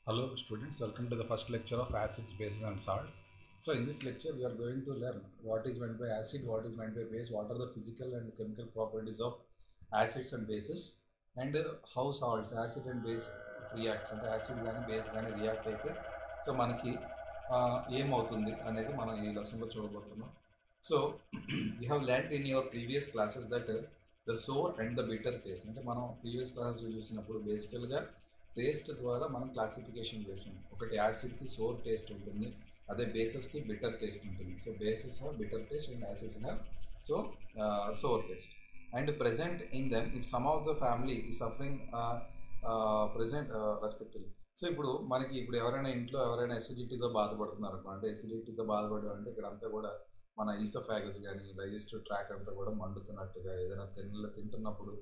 Hello students, welcome to the first lecture of acids, bases and salts. So in this lecture we are going to learn what is meant by acid, what is meant by base, what are the physical and chemical properties of acids and bases, and how salts, acid and base reacts, అంటే acid కానీ base కానీ react అయితే so మనకి ఏమవుతుంది అనేది మనం ఈ లెసన్లో చూడబోతున్నాం. So you have learned in your previous classes that the sour and the bitter taste, అంటే మనం ప్రీవియస్ క్లాసెస్ చూసినప్పుడు బేసికల్గా టేస్ట్ ద్వారా మనం క్లాసిఫికేషన్ చేసాం. ఒకటి యాసిడ్కి సోర్ టేస్ట్ ఉంటుంది, అదే బేసెస్కి బిటర్ టేస్ట్ ఉంటుంది. So bases have bitter taste and acids have sour taste. And present in them if some of the family is suffering present respectively. So ఇప్పుడు మనకి ఎవరైనా ఇంట్లో ఎవరైనా ఎసిడిటీతో బాధపడుతున్నారు అంటే ఎసిడిటీతో బాధపడడం అంటే ఇక్కడ అంతా కూడా మన ఈసోఫాగస్ కానీ డైజెస్టివ్ ట్రాక్ అంతా కూడా మండుతున్నట్టుగా, ఏదైనా తింటున్నప్పుడు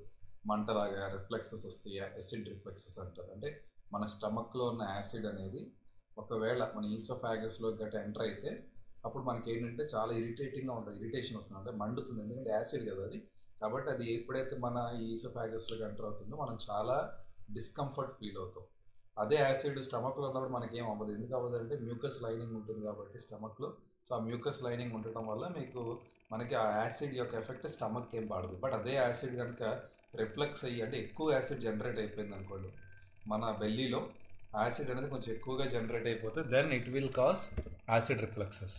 మంటలాగా రిఫ్లెక్సెస్ వస్తాయి, యాసిడ్ రిఫ్లెక్సెస్ అంటారు. అంటే మన స్టమక్లో ఉన్న యాసిడ్ అనేది ఒకవేళ మన ఈసోఫాగస్లో గట్ట ఎంటర్ అయితే అప్పుడు మనకి ఏంటంటే చాలా ఇరిటేటింగ్గా ఉంటుంది, ఇరిటేషన్ వస్తుంది, అంటే మండుతుంది, ఎందుకంటే యాసిడ్ కదా అది. కాబట్టి అది ఎప్పుడైతే మన ఈసోఫాగస్లోకి ఎంటర్ అవుతుందో మనం చాలా డిస్కంఫర్ట్ ఫీల్ అవుతాం. అదే యాసిడ్ స్టమక్లో ఉన్నప్పుడు మనకి ఏం అవ్వదు. ఎందుకు అవ్వదు అంటే మ్యూకస్ లైనింగ్ ఉంటుంది కాబట్టి స్టమక్లో. సో ఆ మ్యూకస్ లైనింగ్ ఉండటం వల్ల మనకి ఆ యాసిడ్ యొక్క ఎఫెక్ట్ స్టమక్ ఏం పడదు. బట్ అదే యాసిడ్ కనుక రిఫ్లెక్స్ అయ్యి అంటే ఎక్కువ యాసిడ్ జనరేట్ అయిపోయింది అనుకోండి, మన బెల్లీలో యాసిడ్ అనేది కొంచెం ఎక్కువగా జనరేట్ అయిపోతే then it will cause acid reflexes.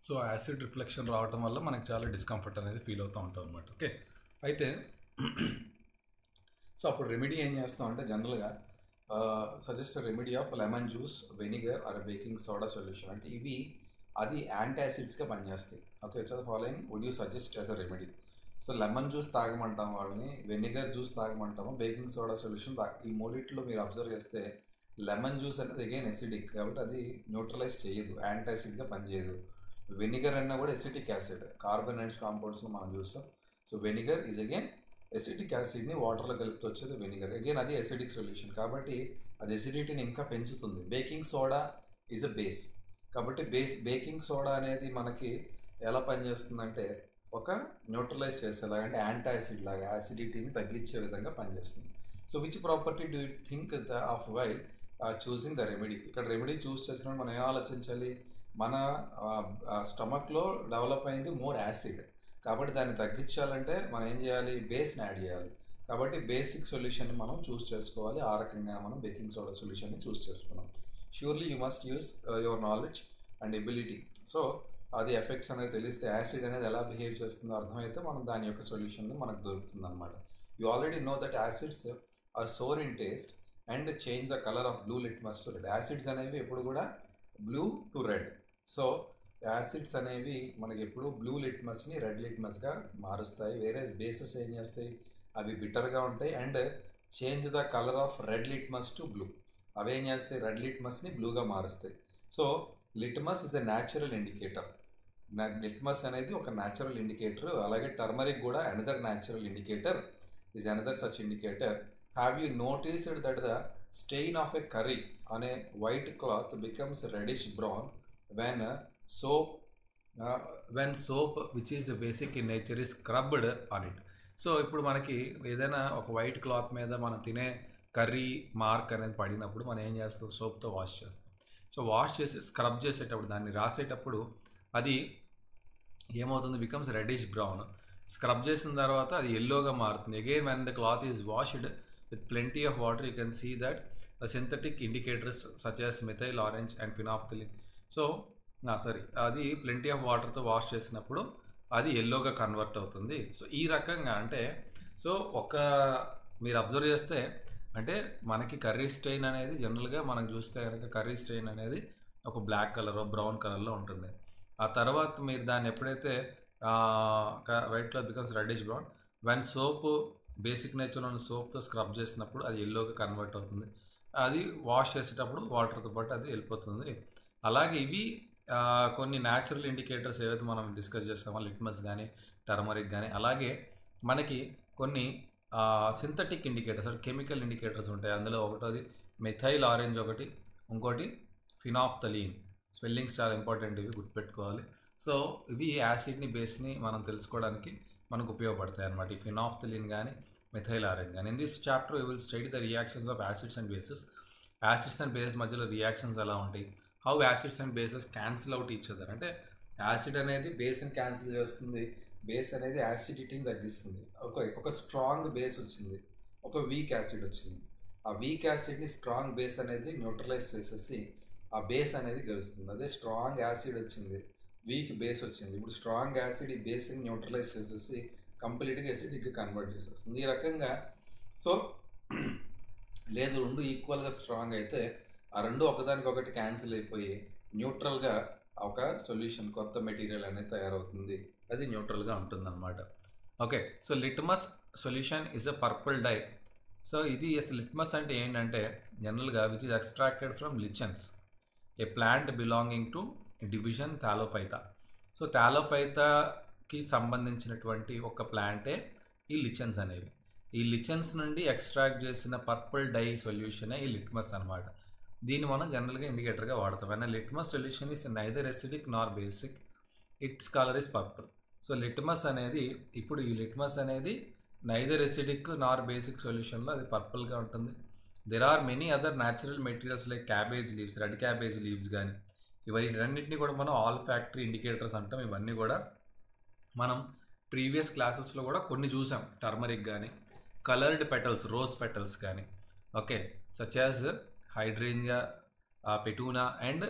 So acid reflection రావటం వల్ల మనకి చాలా డిస్కంఫర్ట్ అనేది ఫీల్ అవుతూ ఉంటాం అనమాట. ఓకే, అయితే సో అప్పుడు రెమెడీ ఏం చేస్తాం అంటే జనరల్గా suggest remedy of lemon juice, vinegar or baking soda solution. అంటే అది యాంటాసిడ్స్గా పనిచేస్తాయి. Okay, so following would you suggest as a remedy. So lemon juice తాగమంటాం వాళ్ళని, వెనిగర్ జ్యూస్ తాగమంటాము, బేకింగ్ సోడా సొల్యూషన్ ఈ మూడిట్లో మీరు అబ్జర్వ్ చేస్తే లెమన్ జ్యూస్ అనేది అగైన్ ఎసిడిక్ కాబట్టి అది న్యూట్రలైజ్ చేయదు, యాంటాసిడ్గా పనిచేయదు. వెనిగర్ అన్నా కూడా ఎసిటిక్ యాసిడ్, కార్బోనేట్స్ కాంపౌండ్స్లో మనం చూస్తాం. So vinegar is again acetic యాసిడ్ని వాటర్లో కలిపితే వచ్చేది వెనిగర్, అగైన్ అది ఎసిడిక్ సొల్యూషన్ కాబట్టి అది ఎసిడిటీని ఇంకా పెంచుతుంది. Baking soda is a base కాబట్టి బేకింగ్ సోడా అనేది మనకి ఎలా పనిచేస్తుందంటే ఒక న్యూట్రలైజ్ చేసేలాగా, అంటే యాంటాసిడ్ లాగా యాసిడిటీని తగ్గించే విధంగా పనిచేస్తుంది. So which property do you think of while choosing the remedy. ఇక్కడ రెమెడీ చూస్ చేసినప్పుడు మనం ఏం ఆలోచించాలి, మన స్టమక్లో డెవలప్ అయింది మోర్ యాసిడ్ కాబట్టి దాన్ని తగ్గించాలంటే మనం ఏం చేయాలి, బేస్ని యాడ్ చేయాలి. కాబట్టి బేసిక్ సొల్యూషన్ని మనం చూస్ చేసుకోవాలి. ఆ రకంగా మనం బేకింగ్ సోడా సొల్యూషన్ని చూస్ చేసుకున్నాం. Surely you must use your knowledge and ability. So అది ఎఫెక్ట్స్ అనేది తెలిస్తే యాసిడ్ అనేది ఎలా బిహేవ్ చేస్తుందో అర్థమైతే మనం దాని యొక్క సొల్యూషన్ మనకు దొరుకుతుంది అనమాట. You already know that acids are sour in taste and change the colour of blue litmus to red. Acids అనేవి ఎప్పుడు కూడా blue to red. So acids అనేవి మనకి ఎప్పుడు బ్లూ లిట్మస్ని రెడ్ లిట్మస్గా మారుస్తాయి. వేరే బేసెస్ ఏం చేస్తాయి, అవి బిటర్గా ఉంటాయి and change the colour of red litmus to blue. అవి ఏం చేస్తాయి, రెడ్ లిట్మస్ని బ్లూగా మారుస్తాయి. So litmus is a natural indicator. Litmus అనేది ఒక న్యాచురల్ ఇండికేటర్. అలాగే టర్మరిక్ కూడా another natural indicator is another such indicator. Have you noticed that the stain of a curry on a white cloth becomes reddish brown when soap which is basic in nature is scrubbed on it. So ఇప్పుడు మనకి ఏదైనా ఒక white cloth మీద మనం తినే curry mark అనేది పడినప్పుడు మనం ఏం చేస్తాం, సోప్తో వాష్ చేస్తాం. సో వాష్ చేసి స్క్రబ్ చేసేటప్పుడు దాన్ని రాసేటప్పుడు అది ఏమవుతుంది, బికమ్స్ రెడ్డిష్ బ్రౌన్. స్క్రబ్ చేసిన తర్వాత అది ఎల్లోగా మారుతుంది. Again when the cloth is washed with plenty of water you can see that the synthetic indicators such as methyl orange and phenolphthalein. So అది ప్లెంటీ ఆఫ్ వాటర్తో వాష్ చేసినప్పుడు అది ఎల్లోగా convert అవుతుంది. So ఈ రకంగా అంటే మీరు అబ్జర్వ్ చేస్తే అంటే మనకి కర్రీ స్టెయిన్ అనేది జనరల్గా మనం చూస్తే కనుక కర్రీ స్టెయిన్ అనేది ఒక బ్లాక్ కలర్ బ్రౌన్ కలర్లో ఉంటుంది. ఆ తర్వాత మీరు దాన్ని ఎప్పుడైతే white cloth becomes reddish brown when soap basic nature ఉన్న సోప్తో స్క్రబ్ చేసినప్పుడు అది ఎల్లోగా కన్వర్ట్ అవుతుంది. అది వాష్ చేసేటప్పుడు వాటర్తో పాటు అది వెళ్ళిపోతుంది. అలాగే ఇవి కొన్ని న్యాచురల్ ఇండికేటర్స్ ఏవైతే మనం డిస్కస్ చేస్తామో లిట్మస్ కానీ టర్మరిక్ కానీ, అలాగే మనకి కొన్ని సింథటిక్ ఇండికేటర్స్ అంటే కెమికల్ ఇండికేటర్స్ ఉంటాయి. అందులో ఒకటోది మెథైల్ ఆరెంజ్, ఒకటి ఇంకోటి ఫినాఫ్థలీన్. స్పెల్లింగ్స్ చాలా ఇంపార్టెంట్, ఇవి గుర్తుపెట్టుకోవాలి. సో ఇవి యాసిడ్ని బేస్ని మనం తెలుసుకోవడానికి మనకు ఉపయోగపడతాయి అన్నమాట, ఈ ఫినాఫ్థలిన్ కానీ మెథైల్ ఆరెంజ్ కానీ. In this chapter we will study the reactions of acids and bases. Acids and bases మధ్యలో రియాక్షన్స్ ఎలా ఉంటాయి, how acids and bases cancel out each other. అంటే యాసిడ్ అనేది బేస్ని క్యాన్సిల్ చేస్తుంది, బేస్ అనేది యాసిడిటీని తగ్గిస్తుంది. ఒక స్ట్రాంగ్ బేస్ వచ్చింది, ఒక వీక్ యాసిడ్ వచ్చింది, ఆ వీక్ యాసిడ్ని స్ట్రాంగ్ బేస్ అనేది న్యూట్రలైజ్ చేసేసి ఆ బేస్ అనేది గెలుస్తుంది. అదే స్ట్రాంగ్ యాసిడ్ వచ్చింది, వీక్ బేస్ వచ్చింది, ఇప్పుడు స్ట్రాంగ్ యాసిడ్ ఈ బేస్ని న్యూట్రలైజ్ చేసేసి కంప్లీట్గా యాసిడ్కి కన్వర్ట్ చేసేస్తుంది. ఈ రకంగా సో లేదు రెండు ఈక్వల్గా స్ట్రాంగ్ అయితే ఆ రెండు ఒకదానికొకటి క్యాన్సిల్ అయిపోయి న్యూట్రల్గా ఒక సొల్యూషన్ కొత్త మెటీరియల్ అనేది తయారవుతుంది, అది న్యూట్రల్గా ఉంటుందన్నమాట. Okay, so litmus solution is a purple dye. So ఇది లిట్మస్ అంటే ఏంటంటే జనరల్గా which is extracted from lichens, a plant belonging to division Thallophyta. So థాలోపైతాకి సంబంధించినటువంటి ఒక ప్లాంటే ఈ లిచెన్స్ అనేవి. ఈ లిచెన్స్ నుండి ఎక్స్ట్రాక్ట్ చేసిన పర్పుల్ డై సొల్యూషనే ఈ లిట్మస్ అనమాట. దీన్ని మనం జనరల్గా ఇండికేటర్గా వాడతాం. And litmus solution is neither acidic nor basic, its colour is purple. So litmus అనేది ఇప్పుడు ఈ లిట్మస్ అనేది నైదర్ ఎసిడిక్ నార్ బేసిక్ సొల్యూషన్లో అది పర్పుల్గా ఉంటుంది. There are many other natural materials like cabbage leaves, red cabbage leaves కానీ ఇవన్నింటినీ కూడా మనం ఆల్ ఫ్యాక్టరీ ఇండికేటర్స్ అంటాం. ఇవన్నీ కూడా మనం ప్రీవియస్ క్లాసెస్లో కూడా కొన్ని చూసాం, టర్మరిక్ కానీ కలర్డ్ పెటల్స్, రోజ్ పెటల్స్ కానీ, okay, such as hydrangea, petunia and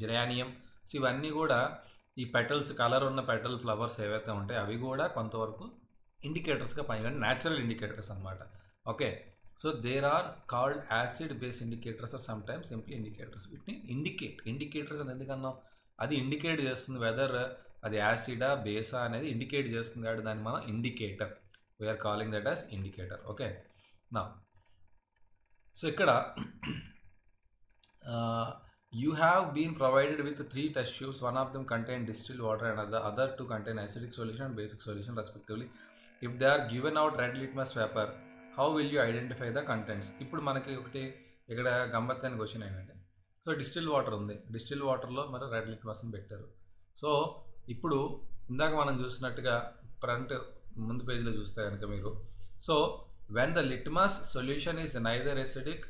geranium. So ఇవన్నీ కూడా ఈ పెటల్స్, కలర్ ఉన్న పెటల్ ఫ్లవర్స్ ఏవైతే ఉంటాయో అవి కూడా కొంతవరకు ఇండికేటర్స్గా పనిచేయండి, న్యాచురల్ ఇండికేటర్స్ అనమాట. Okay, so there are called acid base indicators are sometimes simply indicators. వీటిని ఇండికేటర్స్ అని ఎందుకన్నాం, అది ఇండికేట్ చేస్తుంది వెదర్ అది యాసిడా బేసా అనేది ఇండికేట్ చేస్తుంది కాబట్టి దాన్ని మనం indicator, we are calling that as indicator. Okay, నా సో ఇక్కడ you have been provided with 3 test tubes, one of them contain distilled water and the other 2 contain acidic solution and basic solution respectively. If they are given out red litmus paper, how will you identify the contents? ఇప్పుడు మనకి ఒకటి ఇక్కడ గమ్మత్తైన question ఏంటంటే, so distil water ఉంది, distil వాటర్లో మరి red లిట్మస్ని పెట్టారు. సో ఇప్పుడు ఇందాక మనం చూసినట్టుగా ఫ్రంట్ ముందు పేజీలో చూస్తే కనుక మీరు, so when the litmus solution is neither acidic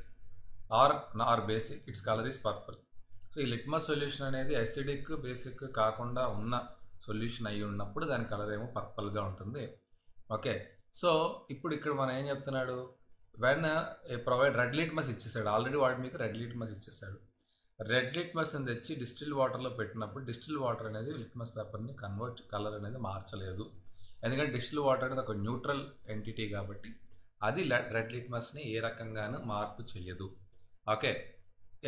or basic, its color is purple. So ఈ లిట్మస్ సొల్యూషన్ అనేది అసిడిక్ బేసిక్ కాకుండా ఉన్న సొల్యూషన్ అయి ఉన్నప్పుడు దాని కలర్ ఏమో పర్పల్గా ఉంటుంది. ఓకే, సో ఇప్పుడు ఇక్కడ మనం ఏం చెప్తున్నాడు, వెన్ ప్రొవైడ్ రెడ్ లిట్మస్ ఇచ్చేసాడు, ఆల్రెడీ వాడు మీకు రెడ్ లిట్మస్ ఇచ్చేసాడు. రెడ్ లిట్మస్ అని తెచ్చి డిస్టిల్ వాటర్లో పెట్టినప్పుడు డిస్టిల్ వాటర్ అనేది లిట్మస్ పేపర్ని కలర్ అనేది మార్చలేదు, ఎందుకంటే డిస్టిల్ వాటర్ అనేది ఒక న్యూట్రల్ ఎంటిటీ కాబట్టి అది రెడ్ లిట్మస్ని ఏ రకంగానూ మార్పు చేయదు. ఓకే,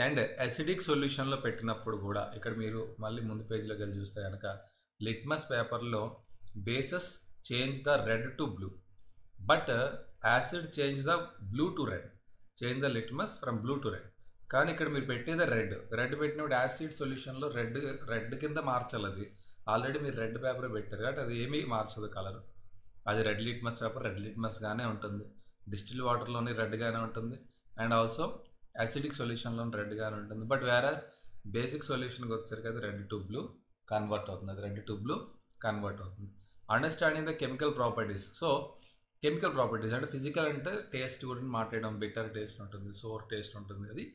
అండ్ అసిడిక్ సొల్యూషన్లో పెట్టినప్పుడు కూడా ఇక్కడ మీరు మళ్ళీ ముందు పేజీలోకి వెళ్ళి చూస్తే కనుక లిట్మస్ పేపర్లో bases change the red to blue, but acid change the blue to red, change the litmus from blue to red. కానీ ఇక్కడ మీరు పెట్టేది రెడ్ పెట్టినప్పుడు యాసిడ్ సొల్యూషన్లో రెడ్ కింద మార్చాలి, అది ఆల్రెడీ మీరు రెడ్ పేపర్ పెట్టారు కాబట్టి అది ఏమీ మార్చదు కలర్, అది రెడ్ లిట్మస్ పేపర్ రెడ్ లిట్మస్గానే ఉంటుంది, డిస్టిల్ వాటర్లోని రెడ్గానే ఉంటుంది, అండ్ ఆల్సో యాసిడిక్ సొల్యూషన్లో రెడ్గానే ఉంటుంది. బట్ వేరాజ్ బేసిక్ సొల్యూషన్కి వచ్చేసరికి అది రెడ్ టు బ్లూ కన్వర్ట్ అవుతుంది, అది రెడ్ టు బ్లూ కన్వర్ట్ అవుతుంది. Understanding the chemical properties. So chemical properties అంటే ఫిజికల్ అంటే టేస్ట్ గురించి మాట్లాడడం, బిటర్ టేస్ట్ ఉంటుంది, సోర్ టేస్ట్ ఉంటుంది, అది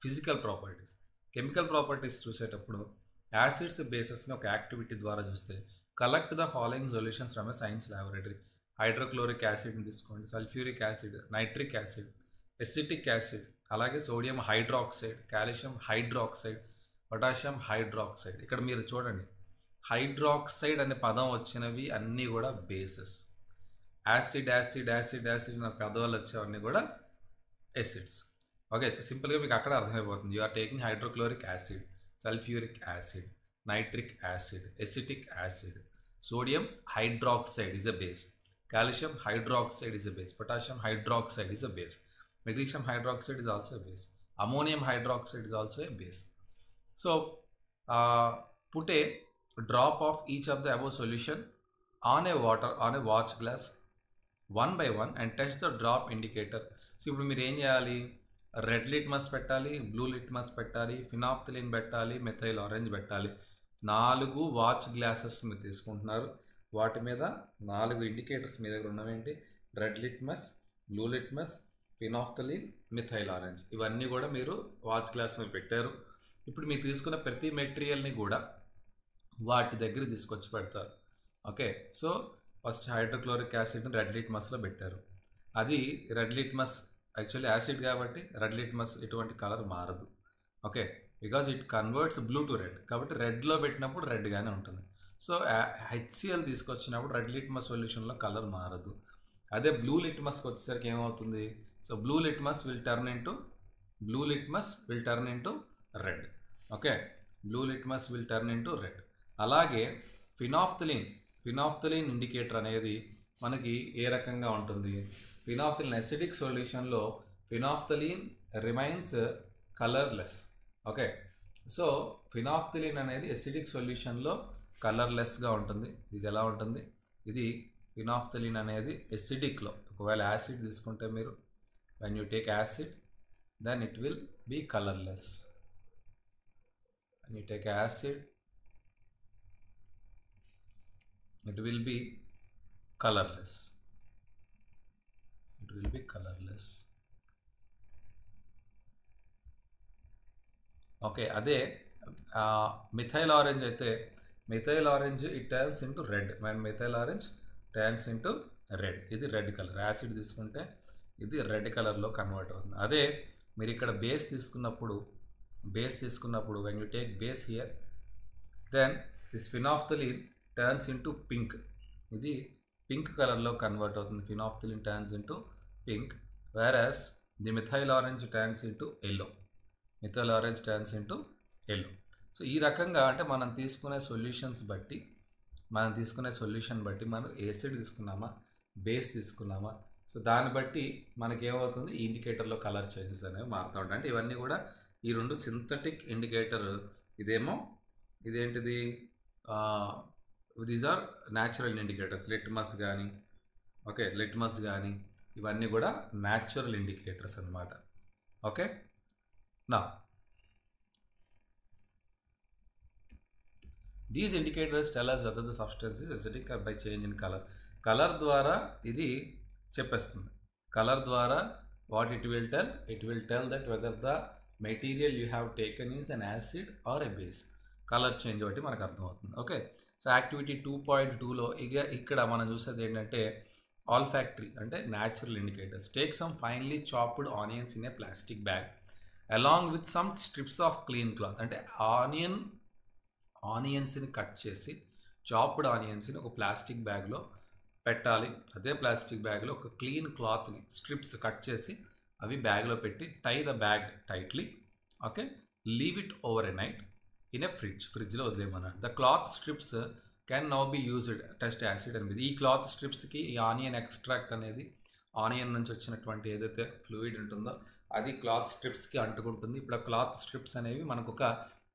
ఫిజికల్ ప్రాపర్టీస్. కెమికల్ ప్రాపర్టీస్ చూసేటప్పుడు యాసిడ్స్ బేసెస్ని ఒక యాక్టివిటీ ద్వారా చూస్తే collect the following solutions from a science laboratory. Hydrochloric యాసిడ్ని తీసుకోండి, sulphuric acid, nitric acid, acetic acid, అలాగే sodium hydroxide, calcium hydroxide, potassium hydroxide. ఇక్కడ మీరు చూడండి హైడ్రాక్సైడ్ అనే పదం వచ్చినవి అన్నీ కూడా bases, acid acid acid acid అనే పదాలు వచ్చేవన్నీ కూడా ఎసిడ్స్. ఓకే, సింపుల్గా మీకు అక్కడ అర్థమైపోతుంది. You are taking hydrochloric acid, sulphuric acid, nitric acid, acetic acid, sodium hydroxide is a base, calcium hydroxide is a base, potassium hydroxide is a base, magnesium hydroxide is also a base, ammonium hydroxide is also a base. So put a drop of each of the above solution on a watch glass one by one and touch the drop indicator. So ఇప్పుడు మీరు ఏం చేయాలి, red litmus పెట్టాలి, blue litmus పెట్టాలి, ఫినాప్థలిన్ పెట్టాలి, methyl orange పెట్టాలి. 4 watch glasses మీరు తీసుకుంటున్నారు, వాటి మీద 4 ఇండికేటర్స్ మీ దగ్గర ఉన్నవేంటి, red litmus, blue litmus, phenolphthalein, methyl orange, ఇవన్నీ కూడా మీరు వాచ్ క్లాస్లో పెట్టారు. ఇప్పుడు మీరు తీసుకున్న ప్రతి మెటీరియల్ని కూడా వాటి దగ్గర తీసుకొచ్చి పెడతారు. ఓకే, సో ఫస్ట్ హైడ్రోక్లోరిక్ యాసిడ్ని రెడ్ లిట్మస్లో పెట్టారు. అది రెడ్ లిట్మస్ యాక్చువల్లీ యాసిడ్ కాబట్టి రెడ్ లిట్మస్ ఎటువంటి కలర్ మారదు. Okay, because it converts blue to red, కాబట్టి రెడ్లో పెట్టినప్పుడు రెడ్గానే ఉంటుంది. సో HCl తీసుకొచ్చినప్పుడు రెడ్ లిట్మస్ సొల్యూషన్లో కలర్ మారదు. అదే బ్లూ లిట్మస్కి వచ్చేసరికి ఏమవుతుంది? So blue litmus will turn into red. Okay, blue litmus will turn into red. అలాగే ఫినాఫ్థలిన్ ఇండికేటర్ అనేది మనకి ఏ రకంగా ఉంటుంది? ఫినాఫ్థలిన్ అసిడిక్ సొల్యూషన్లో phenolphthalein remains colourless. Okay, so phenolphthalein అనేది అసిడిక్ సొల్యూషన్లో కలర్లెస్గా ఉంటుంది. ఇది ఎలా ఉంటుంది? ఇది ఫినాఫ్థలిన్ అనేది ఎసిడిక్లో, ఒకవేళ యాసిడ్ తీసుకుంటే మీరు when you take acid then it will be colorless. When you take acid it will be colorless. Okay, అదే మిథైల్ ఆరెంజ్ అయితే methyl orange it turns into red. Methyl orange turns into red. ఇది red colour. Acid తీసుకుంటే ఇది red కలర్లో convert అవుతుంది. అదే మీరు ఇక్కడ బేస్ తీసుకున్నప్పుడు when you take base here then this phenolphthalein turns into pink. ఇది పింక్ కలర్లో కన్వర్ట్ అవుతుంది. Phenolphthalein turns into pink, whereas the methyl orange turns into yellow. So ఈ రకంగా అంటే మనం తీసుకునే సొల్యూషన్ బట్టి మనం యాసిడ్ తీసుకున్నామా, బేస్ తీసుకున్నామా, సో దాన్ని బట్టి మనకేమవుతుంది? ఈ ఇండికేటర్లో కలర్ చేంజెస్ అనేవి మారుతూ ఉంటాయి. అంటే ఇవన్నీ కూడా ఈ రెండు సింథటిక్ ఇండికేటర్. ఇదేంటిది? These are natural indicators. Litmus కానీ ఇవన్నీ కూడా న్యాచురల్ ఇండికేటర్స్ అన్నమాట. ఓకే, నా these indicators tell us whether the substance is acidic or by change in color. Colour ద్వారా ఇది చెప్పేస్తుంది. కలర్ ద్వారా what it will tell that whether the material you have taken is an acid or a base. Colour change ఒకటి మనకు అర్థమవుతుంది. Okay, so activity 2.2లో ఇక్కడ మనం చూసేది ఏంటంటే ఆల్ఫాక్టరీ అంటే natural indicators. Take some finely chopped onions in a plastic bag along with some strips of clean cloth. అంటే ఆనియన్స్ని కట్ చేసి చాప్డ్ ఆనియన్స్ని ఒక ప్లాస్టిక్ బ్యాగ్లో పెట్టాలి. అదే ప్లాస్టిక్ బ్యాగ్లో ఒక క్లీన్ క్లాత్ని స్ట్రిప్స్ కట్ చేసి అవి బ్యాగ్లో పెట్టి tie the bag tightly. Okay, leave it over a night in a ఫ్రిడ్జ్లో వదిలేమన్నాడు. The cloth strips can now be used test acid అనేది. ఈ క్లాత్ స్ట్రిప్స్కి ఈ ఆనియన్ ఎక్స్ట్రాక్ట్ అనేది ఆనియన్ నుంచి వచ్చినటువంటి ఏదైతే ఫ్లూయిడ్ ఉంటుందో అది క్లాత్ స్ట్రిప్స్కి అంటుకుంటుంది. ఇప్పుడు ఆ క్లాత్ స్ట్రిప్స్ అనేవి మనకు ఒక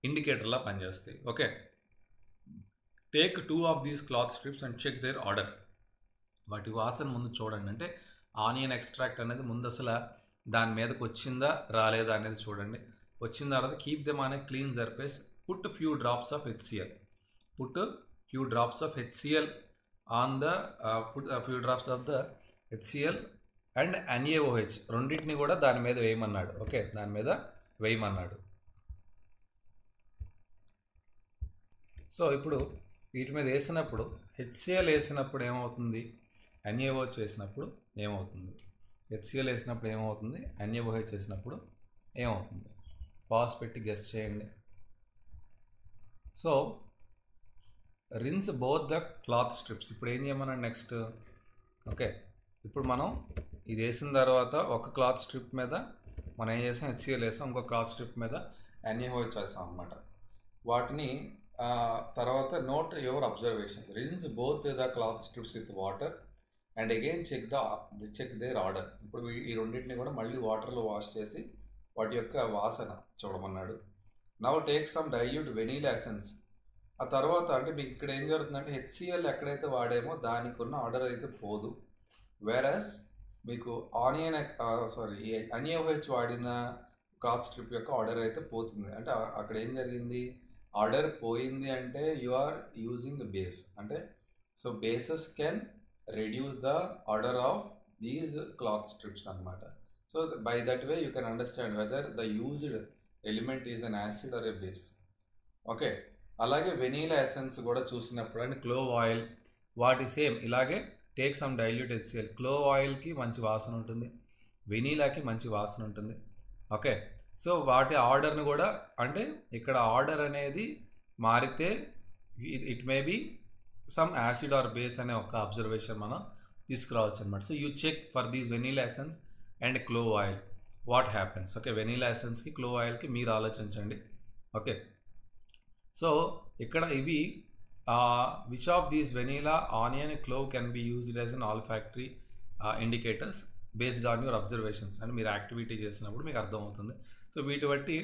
ఇండికేటర్లా పనిచేస్తాయి. Okay, take 2 of these cloth strips and check their order. వాటి వాసన ముందు చూడండి. అంటే ఆనియన్ ఎక్స్ట్రాక్ట్ అనేది ముందు అసలు దాని మీదకి వచ్చిందా రాలేదా అనేది చూడండి. వచ్చిన తర్వాత keep them on a clean surface, put few drops of HCl on the few drops of the HCl and NaOH రెండింటిని కూడా దాని మీద వేయమన్నాడు. ఓకే, దాని మీద వేయమన్నాడు. సో ఇప్పుడు వీటి మీద వేసినప్పుడు HCl వేసినప్పుడు ఏమవుతుంది, NaOH వేసినప్పుడు ఏమవుతుంది, HCl వేసినప్పుడు ఏమవుతుంది, NaOH వేసినప్పుడు ఏమవుతుంది? పాస్ పెట్టి గెస్ చేయండి. So rinse both the cloth strips. ఇప్పుడు ఏం చేయమన్నాడు నెక్స్ట్? ఓకే, ఇప్పుడు మనం ఇది వేసిన తర్వాత ఒక క్లాత్ స్ట్రిప్ మీద మనం ఏం చేసాం, HCl వేసాం, ఇంకో క్లాత్ స్ట్రిప్ మీద NaOH వేసాం అన్నమాట. వాటిని తర్వాత note your observation. Rinse both the cloth strips with water and again check their odour. ఇప్పుడు ఈ రెండింటిని కూడా మళ్ళీ వాటర్లో వాష్ చేసి వాటి యొక్క వాసన చూడమన్నాడు. Now take some dilute vanilla essence. ఆ తర్వాత అంటే మీకు ఇక్కడ ఏం జరుగుతుందంటే HCl ఎక్కడైతే వాడేమో దానికి ఉన్న ఆర్డర్ అయితే పోదు, వేరస్ మీకు NaOH వాడిన క్లాత్ స్ట్రిప్ యొక్క ఆర్డర్ అయితే పోతుంది. అంటే అక్కడ ఏం జరిగింది, ఆర్డర్ పోయింది అంటే యు ఆర్ యూజింగ్ బేస్. అంటే so bases can reduce the order of these cloth strips అనమాట. So by that way you can understand whether the used element is an acid or a base. Okay, అలాగే vanilla essence కూడా చూసినప్పుడు and clove oil వాటి same ఇలాగే take some dilute HCl. Clove ఆయిల్కి మంచి వాసన ఉంటుంది, వెనీలాకి మంచి వాసన ఉంటుంది. ఓకే, సో వాటి ఆర్డర్ని కూడా అంటే ఇక్కడ ఆర్డర్ అనేది మారితే it may be some acid or base అనే ఒక అబ్జర్వేషన్ మనం తీసుకురావచ్చు అనమాట. So you check for these vanilla essence and clove oil what happens. Okay, vanilla ఎసెన్స్కి క్లోవ్ ఆయిల్కి మీరు ఆలోచించండి. ఓకే, సో ఇక్కడ ఇవి which of these vanilla, onion, clove can be used as an olfactory indicators based on your observations అని మీరు activity చేసినప్పుడు మీకు అర్థమవుతుంది. సో వీటి బట్టి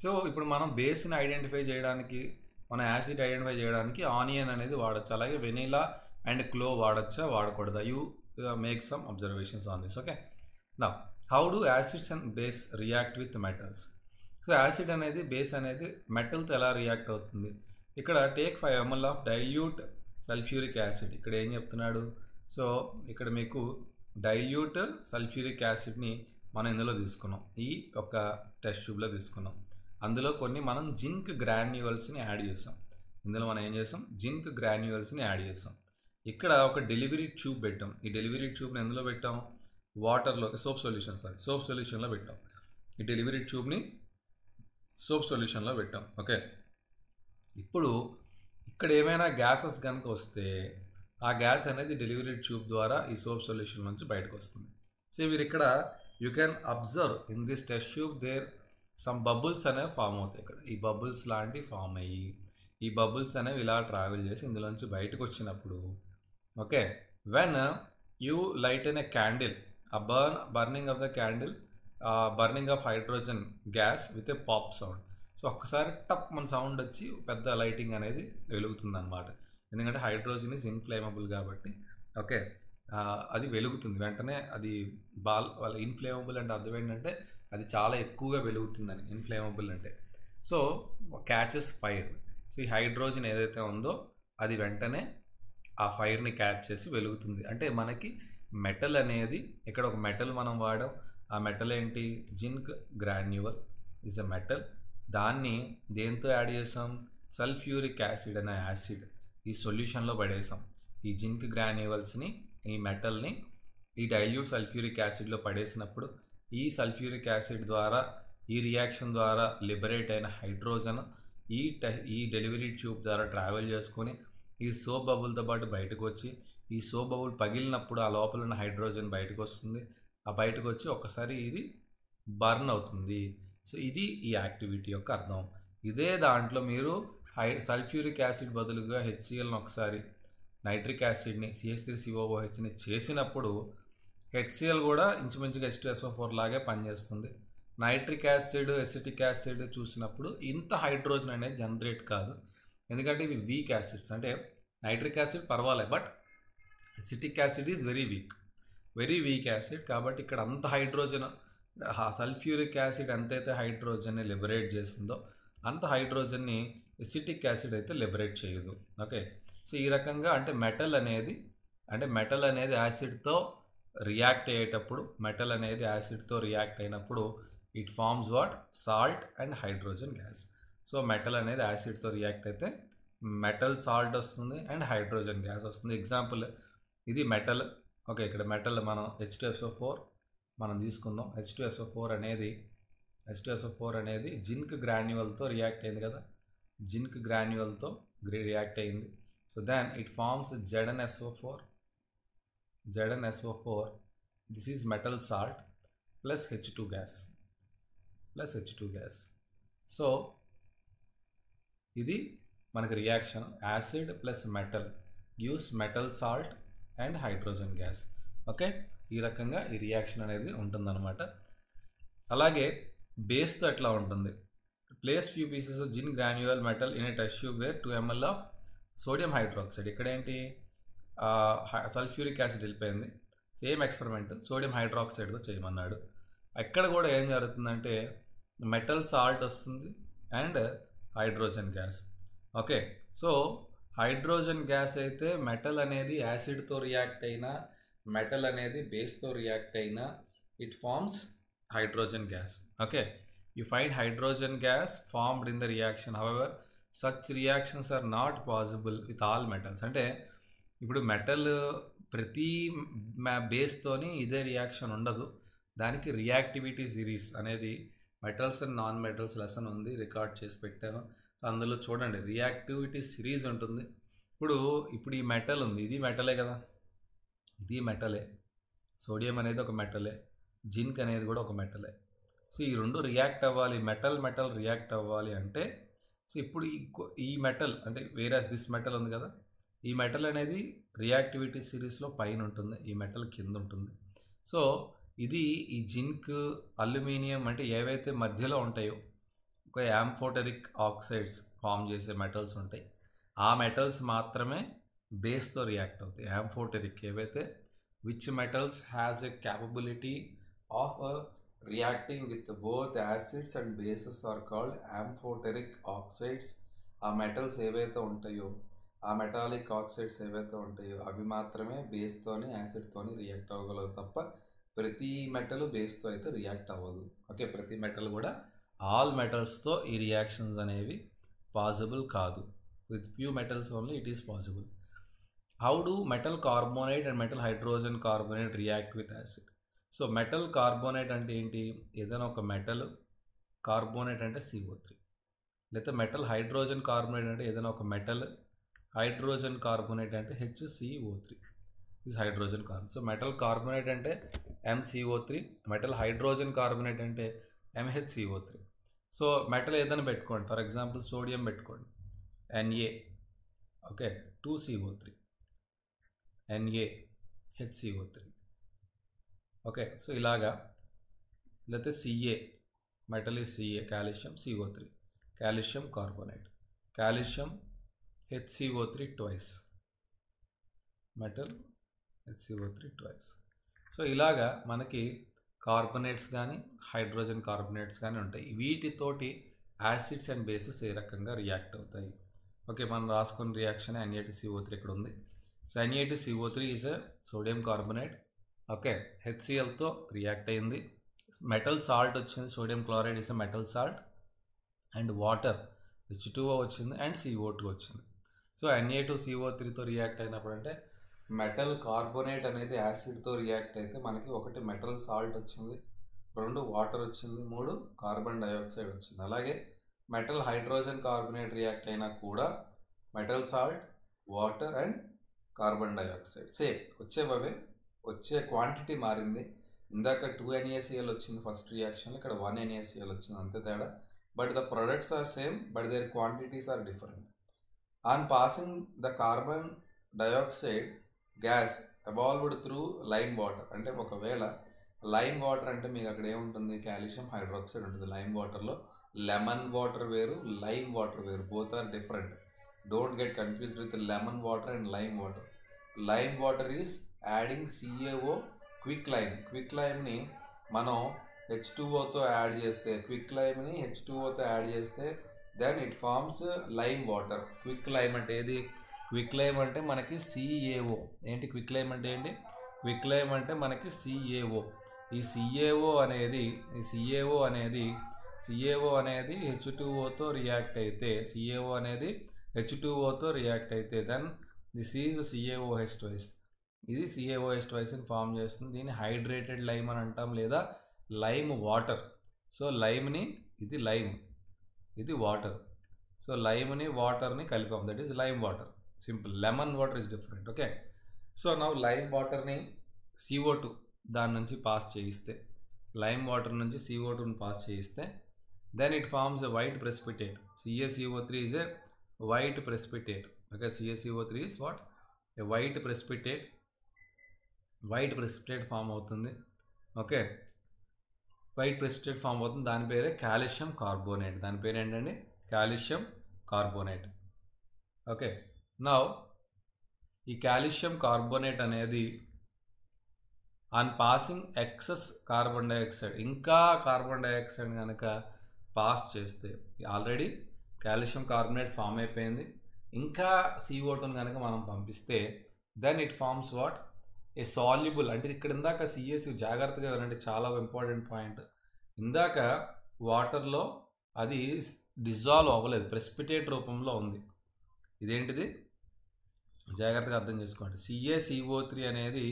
సో ఇప్పుడు మనం బేస్ని ఐడెంటిఫై చేయడానికి, మన యాసిడ్ ఐడెంటిఫై చేయడానికి ఆనియన్ అనేది వాడచ్చు, అలాగే వెనీలా అండ్ క్లోవ్ వాడచ్చా వాడకూడదా, you make some observations on this. Okay, నా how do acids and base react with metals. So acid అనేది బేస్ అనేది మెటల్తో ఎలా రియాక్ట్ అవుతుంది. ఇక్కడ take 5 ml of dilute sulphuric acid. ఇక్కడ ఏం చెప్తున్నాడు, సో ఇక్కడ మీకు డైల్యూట్ సల్ఫ్యూరిక్ యాసిడ్ని మనం ఇందులో తీసుకున్నాం, ఈ ఒక టెస్ట్ ట్యూబ్లో తీసుకున్నాం. అందులో కొన్ని మనం జింక్ గ్రాన్యూల్స్ని యాడ్ చేసాం. ఇందులో మనం ఏం చేసాం, జింక్ గ్రాన్యూల్స్ని యాడ్ చేసాం. ఇక్కడ ఒక డెలివరీ ట్యూబ్ పెట్టాం. ఈ డెలివరీ ట్యూబ్ని ఎందులో పెట్టాం, వాటర్లో, సోప్ సొల్యూషన్లో పెట్టాం. ఈ డెలివరీ ట్యూబ్ని సోప్ సొల్యూషన్లో పెట్టాం. ఓకే, ఇప్పుడు ఇక్కడ ఏమైనా గ్యాసెస్ కనుక వస్తే ఆ గ్యాస్ అనేది డెలివరీ ట్యూబ్ ద్వారా ఈ సోప్ సొల్యూషన్ నుంచి బయటకు వస్తుంది. సో మీరు ఇక్కడ you can observe in this test tube there some bubbles అనేవి ఫామ్ అవుతాయి. ఇక్కడ ఈ బబుల్స్ లాంటివి ఫామ్ అయ్యి ఈ బబుల్స్ అనేవి ఇలా ట్రావెల్ చేసి ఇందులోంచి బయటకు వచ్చినప్పుడు, okay, when you light in a candle, ఆ burning of the candle, burning of hydrogen gas with a pop sound. So ఒక్కసారి టప్ మన సౌండ్ వచ్చి పెద్ద లైటింగ్ అనేది వెలుగుతుంది అనమాట. ఎందుకంటే హైడ్రోజన్ ఇస్ ఇన్ఫ్లేమబుల్ కాబట్టి. ఓకే, అది వెలుగుతుంది వెంటనే. అది వాళ్ళ ఇన్ఫ్లేమబుల్ అంటే అర్థం ఏంటంటే అది చాలా ఎక్కువగా వెలుగుతుందని, ఇన్ఫ్లేమబుల్ అంటే. So catches fire. సో ఈ హైడ్రోజన్ ఏదైతే ఉందో అది వెంటనే ఆ ఫైర్ని క్యాచ్ చేసి వెలుగుతుంది. అంటే మనకి మెటల్ అనేది, ఇక్కడ ఒక మెటల్ మనం వాడాం. ఆ మెటల్ ఏంటి, జింక్ గ్రాన్యువల్ ఇస్ ఎ మెటల్. దాన్ని దేంతో యాడ్ చేసాం, సల్ఫ్యూరిక్ యాసిడ్ అనే యాసిడ్ ఈ సొల్యూషన్లో పడేసాం. ఈ జింక్ గ్రాన్యువల్స్ని, ఈ మెటల్ని ఈ డైల్యూట్ సల్ఫ్యూరిక్ యాసిడ్లో పడేసినప్పుడు ఈ సల్ఫ్యూరిక్ యాసిడ్ ద్వారా, ఈ రియాక్షన్ ద్వారా లిబరేట్ అయిన హైడ్రోజన్ ఈ డెలివరీ ట్యూబ్ ద్వారా ట్రావెల్ చేసుకొని ఈ సోప్ బబుల్తో పాటు బయటకు వచ్చి, ఈ సోప్ బబుల్ పగిలినప్పుడు ఆ లోపల ఉన్న హైడ్రోజన్ బయటకు వస్తుంది. ఆ బయటకు వచ్చి ఒక్కసారి ఇది బర్న్ అవుతుంది. సో ఇది ఈ యాక్టివిటీ యొక్క అర్థం. ఇదే దాంట్లో మీరు సల్ఫ్యూరిక్ యాసిడ్ బదులుగా HClని ఒకసారి నైట్రిక్ యాసిడ్ని CH3COOHని చేసినప్పుడు HCl కూడా ఇంచుమించుగా H2SO4 లాగే పనిచేస్తుంది. నైట్రిక్ యాసిడ్, ఎసిటిక్ యాసిడ్ చూసినప్పుడు ఇంత హైడ్రోజన్ అనేది జనరేట్ కాదు, ఎందుకంటే ఇవి వీక్ యాసిడ్స్. అంటే నైట్రిక్ యాసిడ్ పర్వాలేదు, but acetic acid is very weak acid. కాబట్టి ఇక్కడ అంత హైడ్రోజన్, సల్ఫ్యూరిక్ యాసిడ్ ఎంతైతే హైడ్రోజన్ని లిబరేట్ చేస్తుందో అంత హైడ్రోజన్ని ఎసిటిక్ యాసిడ్ అయితే లిబరేట్ చేయదు. ఓకే, సో ఈ రకంగా అంటే మెటల్ అనేది యాసిడ్తో రియాక్ట్ అయ్యేటప్పుడు, it forms what, salt and hydrogen gas. So metal అనేది యాసిడ్తో రియాక్ట్ అయితే మెటల్ సాల్ట్ వస్తుంది అండ్ హైడ్రోజన్ గ్యాస్ వస్తుంది. ఎగ్జాంపుల్ ఇది మెటల్. ఓకే, ఇక్కడ మెటల్ మనం H2SO4 మనం తీసుకుందాం. H2SO4 అనేది జింక్ గ్రాన్యువల్తో రియాక్ట్ అయింది కదా, జింక్ గ్రాన్యువల్తో రియాక్ట్ అయింది. So then it forms ZnSO4. This is metal salt plus H2 gas. So ఇది మనకి reaction, acid plus metal gives metal salt and hydrogen gas. Okay, ఈ రకంగా ఈ రియాక్షన్ అనేది ఉంటుందన్నమాట. అలాగే బేస్తో ఎట్లా ఉంటుంది, place few pieces of zinc granule metal in a test tube where 2 ml of sodium hydroxide. ఇక్కడ ఏంటి, సల్ఫ్యూరిక్ యాసిడ్ వెళ్ళిపోయింది. సేమ్ ఎక్స్పెరిమెంట్ సోడియం హైడ్రాక్సైడ్తో చేయమన్నాడు. అక్కడ కూడా ఏం జరుగుతుందంటే మెటల్ సాల్ట్ వస్తుంది and hydrogen gas. Okay, so hydrogen gas అయితే మెటల్ అనేది యాసిడ్తో రియాక్ట్ అయినా, మెటల్ అనేది బేస్తో రియాక్ట్ అయినా, it forms hydrogen gas. Okay, you find hydrogen gas formed in the reaction. However, such reactions are not possible with all metals. అంటే ఇప్పుడు metal ప్రతి బేస్తోని ఇదే రియాక్షన్ ఉండదు. దానికి రియాక్టివిటీ సిరీస్ అనేది metals and non metals lesson ఉంది, record చేసి పెట్టాను. సో అందులో చూడండి రియాక్టివిటీ సిరీస్ ఉంటుంది. ఇప్పుడు ఈ మెటల్ ఉంది, ఇది మెటలే కదా, ఇది మెటలే. సోడియం అనేది ఒక మెటలే, జింక్ అనేది కూడా ఒక మెటలే. సో ఈ రెండు రియాక్ట్ అవ్వాలి, మెటల్ రియాక్ట్ అవ్వాలి అంటే సో ఇప్పుడు ఈ మెటల్ అంటే వేరే దిస్ మెటల్ ఉంది కదా, ఈ మెటల్ అనేది రియాక్టివిటీ సిరీస్లో పైన ఉంటుంది, ఈ మెటల్ కింద ఉంటుంది. సో ఇది ఈ జింక్ అల్యూమినియం అంటే ఏవైతే మధ్యలో ఉంటాయో ఒక యాంఫోటెరిక్ ఆక్సైడ్స్ ఫామ్ చేసే మెటల్స్ ఉంటాయి, ఆ మెటల్స్ మాత్రమే బేస్తో రియాక్ట్ అవుతాయి. యాంఫోటెరిక్ ఏవైతే which metals has a capability of reacting with both acids and bases are called amphoteric oxides. ఆ మెటల్స్ ఏవైతే ఉంటాయో ఆ మెటాలిక్ ఆక్సైడ్స్ ఏవైతే ఉంటాయో అవి మాత్రమే బేస్తోని యాసిడ్తోని రియాక్ట్ అవ్వగలవు తప్ప ప్రతి మెటల్ బేస్తో అయితే రియాక్ట్ అవ్వదు. ఓకే, ప్రతి మెటల్ కూడా ఆల్ మెటల్స్తో ఈ రియాక్షన్స్ అనేవి పాసిబుల్ కాదు. With few metals only it is possible. How do metal carbonate and metal hydrogen carbonate react with acid? So metal carbonate అంటే ఏంటి, ఏదైనా ఒక మెటల్, కార్బోనేట్ అంటే CO3, లేకపోతే మెటల్ హైడ్రోజన్ కార్బోనేట్ అంటే ఏదైనా ఒక మెటల్, హైడ్రోజన్ కార్బోనేట్ అంటే HCO3, this hydrogen carbon. So metal carbonate అంటే MCO3, మెటల్ హైడ్రోజన్ కార్బోనేట్ అంటే MHCO3. సో మెటల్ ఏదైనా పెట్టుకోండి, ఫర్ ఎగ్జాంపుల్ సోడియం పెట్టుకోండి, Na, okay, 2CO3, NaHCO3. Okay, so ఇలాగా. లేకపోతే Ca, మెటల్ ఈ Ca, calcium CO3, calcium carbonate, calcium HCO3 twice, metal HCO3 twice. So ఇలాగా మనకి కార్బోనేట్స్ కానీ హైడ్రోజన్ కార్బోనేట్స్ కానీ ఉంటాయి. వీటితోటి యాసిడ్స్ అండ్ బేసెస్ ఏ రకంగా రియాక్ట్ అవుతాయి. ఓకే, మనం రాసుకున్న రియాక్షన్ Na2CO3 ఇక్కడ ఉంది. So Na2CO3 is a sodium carbonate. Okay, HClతో రియాక్ట్ అయింది, మెటల్ సాల్ట్ వచ్చింది, sodium chloride is a metal salt, and water H2O వచ్చింది, అండ్ CO2 వచ్చింది. సో Na2CO3తో రియాక్ట్ అయినప్పుడు అంటే మెటల్ కార్బోనేట్ అనేది యాసిడ్తో రియాక్ట్ అయితే మనకి ఒకటి మెటల్ సాల్ట్ వచ్చింది, 2 వాటర్ వచ్చింది, 3 కార్బన్ డైఆక్సైడ్ వచ్చింది. అలాగే మెటల్ హైడ్రోజన్ కార్బోనేట్ రియాక్ట్ అయినా కూడా metal salt, water and carbon dioxide same వచ్చేవే, వచ్చే క్వాంటిటీ మారింది. ఇందాక 2 NaCl వచ్చింది ఫస్ట్ రియాక్షన్, ఇక్కడ 1 NaCl వచ్చింది, అంతే తేడా. But the products are same, but their quantities are different. On passing the carbon dioxide gas evolved through lime water. అంటే ఒకవేళ లైమ్ వాటర్ అంటే మీకు అక్కడ ఏముంటుంది, కాల్షియం హైడ్రాక్సైడ్ ఉంటుంది. లైమ్ వాటర్లో లెమన్ వాటర్ వేరు, లైమ్ వాటర్ వేరు, both are different. Don't get confused with lemon water and lime water. Lime water is adding CaO, quick lime. Quick లైమ్ని మనం H2Oతో యాడ్ చేస్తే, క్విక్ లైమ్ని H2Oతో యాడ్ చేస్తే then it forms lime water. Quick lime అంటే ఏది, quick lime అంటే మనకి CaO. ఏంటి క్విక్ లైమ్ అంటే ఏంటి, క్విక్ లైమ్ అంటే మనకి CaO. ఈ CaO అనేది H2Oతో రియాక్ట్ అయితే, CaO అనేది H2Oతో రియాక్ట్ అయితే then this is CaOH twice. ఇది CaOH ట్వైస్ని ఫామ్ చేస్తుంది. దీన్ని హైడ్రేటెడ్ లైమ్ అని అంటాం, లేదా లైమ్ వాటర్. సో లైమ్ని, ఇది లైమ్, ఇది వాటర్. సో లైమ్ని వాటర్ని కలిపాం, that is lime water. Simple. Lemon water is different. Okay, so now lime వాటర్ని CO2 దాని నుంచి పాస్ చేయిస్తే, లైమ్ వాటర్ నుంచి CO2ని పాస్ చేయిస్తే then it forms a white precipitate. CaCO3 is a white precipitate. Okay, CaCO3 is what, a white precipitate. White precipitate form అవుతుంది. Okay, white precipitate form అవుతుంది, దాని పేరే కాల్షియం కార్బోనేట్. దాని పేరు ఏంటండి, కాల్షియం కార్బోనేట్. ఓకే, నౌ ఈ calcium carbonate అనేది on passing excess carbon dioxide, ఇంకా కార్బన్ డైఆక్సైడ్ కనుక పాస్ చేస్తే, ఆల్రెడీ కాల్షియం కార్బోనేట్ ఫామ్ అయిపోయింది, ఇంకా CO2ని కనుక మనం పంపిస్తే then it forms what, a soluble. అంటే ఇక్కడ ఇందాక CaCO, జాగ్రత్తగా వినండి, చాలా ఇంపార్టెంట్ పాయింట్. ఇందాక వాటర్లో అది డిజాల్వ్ అవ్వలేదు, ప్రెసిపిటేట్ రూపంలో ఉంది. ఇదేంటిది జాగ్రత్తగా అర్థం చేసుకోండి. CaCO3 అనేది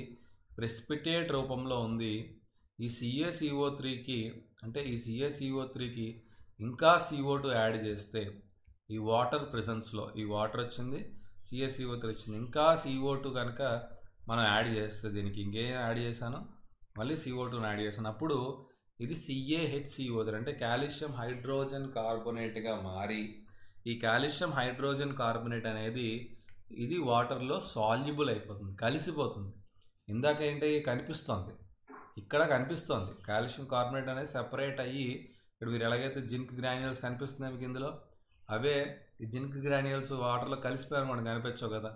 ప్రెసిపిటేట్ రూపంలో ఉంది. ఈ CaCO3కి అంటే ఈ CaCO3కి ఇంకా CO2 యాడ్ చేస్తే ఈ వాటర్ ప్రెసెన్స్లో ఈ వాటర్ వచ్చింది, CaCO3 వచ్చింది, ఇంకా CO2 కనుక మనం యాడ్ చేస్తే దీనికి ఇంకేం యాడ్ చేశాను, మళ్ళీ CO2ని యాడ్ చేశాను, అప్పుడు ఇది CaHCO3 అంటే కాల్షియం హైడ్రోజన్ కార్బోనేట్గా మారి ఈ కాల్షియం హైడ్రోజన్ కార్బోనేట్ అనేది ఇది వాటర్లో సాల్యుబుల్ అయిపోతుంది, కలిసిపోతుంది. ఇందాక ఏంటి కనిపిస్తుంది, ఇక్కడ కనిపిస్తుంది కాల్షియం కార్బోనేట్ అనేది సెపరేట్ అయ్యి ఇక్కడ మీరు ఎలాగైతే జింక్ గ్రాన్యూల్స్ కనిపిస్తున్నాయి మీకు ఇందులో, అవే ఈ జింక్ గ్రాన్యూల్స్ వాటర్లో కలిసిపోయారు మనకు కనిపించవు కదా.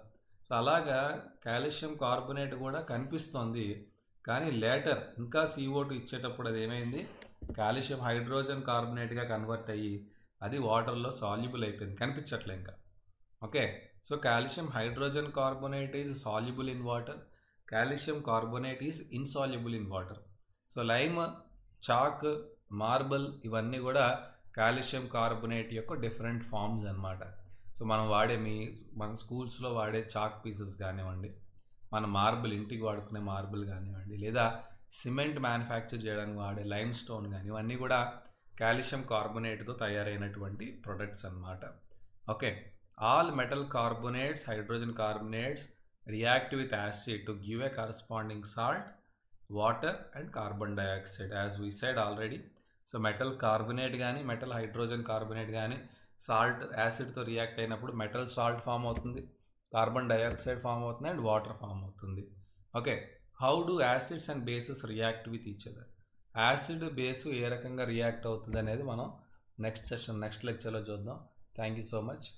సో అలాగా కాల్షియం కార్బోనేట్ కూడా కనిపిస్తుంది, కానీ లేటర్ ఇంకా CO2 ఇచ్చేటప్పుడు అది ఏమైంది, కాల్షియం హైడ్రోజన్ కార్బోనేట్గా కన్వర్ట్ అయ్యి అది వాటర్లో సాల్యుబుల్ అయిపోయింది, కనిపించట్లే ఇంకా. Okay, so calcium hydrogen carbonate is soluble in water, calcium carbonate is insoluble in water. So lime, chalk, marble ఇవన్నీ కూడా కాల్షియం కార్బోనేట్ యొక్క డిఫరెంట్ ఫామ్స్ అన్నమాట. సో మనం వాడే మన స్కూల్స్లో వాడే చాక్ పీసెస్ కానివ్వండి, మన మార్బుల్ ఇంటికి వాడుకునే మార్బుల్ కానివ్వండి, లేదా సిమెంట్ మ్యానుఫ్యాక్చర్ చేయడానికి వాడే లైమ్ స్టోన్ కానీ ఇవన్నీ కూడా కాల్షియం కార్బోనేట్తో తయారైనటువంటి ప్రొడక్ట్స్ అన్నమాట. Okay, all metal carbonates, hydrogen carbonates react with acid to give a corresponding salt, water and carbon dioxide as we said already. So metal carbonate కానీ metal hydrogen carbonate కానీ salt యాసిడ్తో react అయినప్పుడు metal salt form అవుతుంది, carbon dioxide form అవుతుంది and water form అవుతుంది. Okay, how do acids and bases react with each other? Acid base ఏ రకంగా react అవుతుంది అనేది మనం నెక్స్ట్ లెక్చర్లో చూద్దాం. Thank you so much.